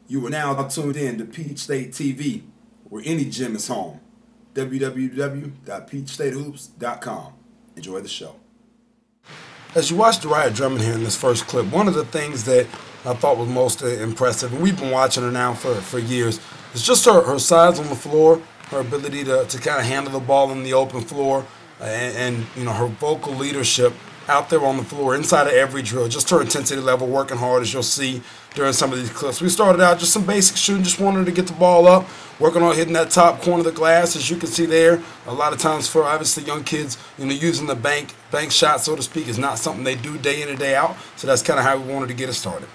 You are now tuned in to Peach State TV, where any gym is home. www.peachstatehoops.com. Enjoy the show. As you watch Durriyyah Drummond here in this first clip, one of the things that I thought was most impressive, and we've been watching her now for years, is just her size on the floor, her ability to kind of handle the ball in the open floor, and you know, her vocal leadership out there on the floor, inside of every drill, just her intensity level, working hard, as you'll see during some of these clips. We started out just some basic shooting, just wanted to get the ball up, working on hitting that top corner of the glass, as you can see there. A lot of times for obviously young kids, you know, using the bank shot, so to speak, is not something they do day in and day out. So that's kind of how we wanted to get it started.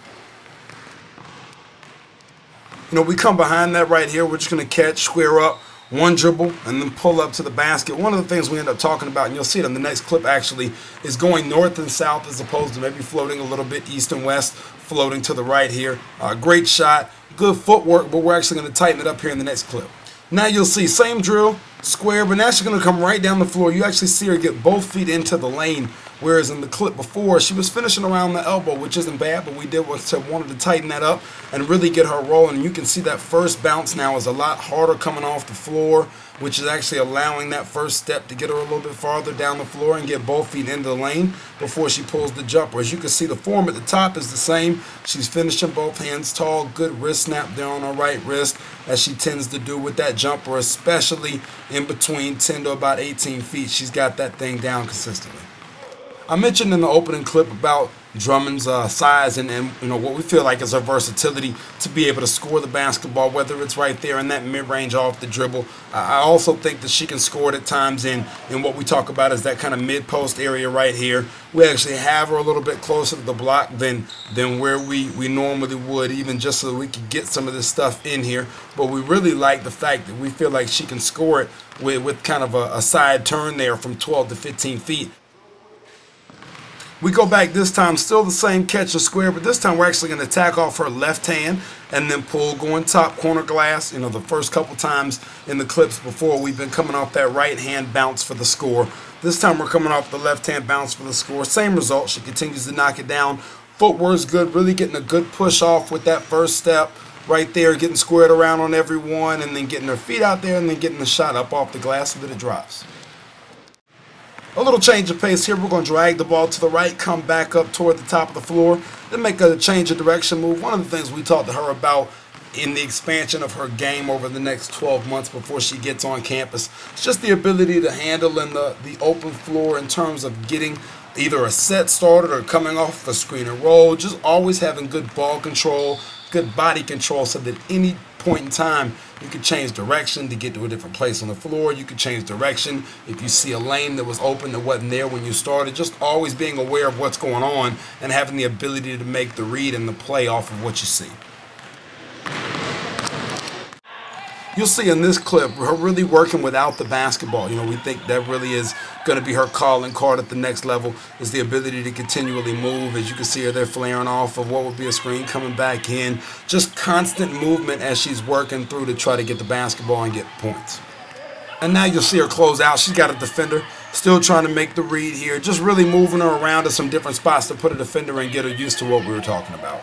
You know, we come behind that right here. We're just going to catch, square up, one dribble, and then pull up to the basket. One of the things we end up talking about, and you'll see it in the next clip actually, is going north and south as opposed to maybe floating a little bit east and west, floating to the right here. Great shot, good footwork, but we're actually going to tighten it up here in the next clip. Now you'll see same drill, square, but now she's going to come right down the floor. You actually see her get both feet into the lane, whereas in the clip before, she was finishing around the elbow, which isn't bad, but we wanted to tighten that up and really get her rolling. And you can see that first bounce now is a lot harder coming off the floor, which is actually allowing that first step to get her a little bit farther down the floor and get both feet into the lane before she pulls the jumper. As you can see, the form at the top is the same. She's finishing both hands tall, good wrist snap there on her right wrist, as she tends to do with that jumper, especially in between 10 to about 18 feet. She's got that thing down consistently. I mentioned in the opening clip about Drummond's size and you know, what we feel like is her versatility to be able to score the basketball, whether it's right there in that mid-range off the dribble. I also think that she can score it at times in what we talk about as that kind of mid-post area right here. We actually have her a little bit closer to the block than where we normally would, even just so that we could get some of this stuff in here. But we really like the fact that we feel like she can score it with kind of a side turn there from 12 to 15 feet. We go back this time, still the same catch and square, but this time we're actually going to tack off her left hand and then pull, going top corner glass. You know, the first couple times in the clips before, we've been coming off that right hand bounce for the score. This time we're coming off the left hand bounce for the score. Same result. She continues to knock it down. Footwork's good, really getting a good push off with that first step right there, getting squared around on everyone, and then getting her feet out there and then getting the shot up off the glass so that it drops. A little change of pace here. We're going to drag the ball to the right, come back up toward the top of the floor, then make a change of direction move. One of the things we talked to her about in the expansion of her game over the next 12 months before she gets on campus, it's just the ability to handle in the open floor in terms of getting either a set started or coming off a screen and roll, just always having good ball control, good body control, so that any point in time you could change direction to get to a different place on the floor. You could change direction if you see a lane that was open that wasn't there when you started. Just always being aware of what's going on and having the ability to make the read and the play off of what you see. You'll see in this clip her really working without the basketball. You know, we think that really is going to be her calling card at the next level, is the ability to continually move. As you can see her there flaring off of what would be a screen, coming back in. Just constant movement as she's working through to try to get the basketball and get points. And now you'll see her close out. She's got a defender, still trying to make the read here. Just really moving her around to some different spots to put a defender and get her used to what we were talking about.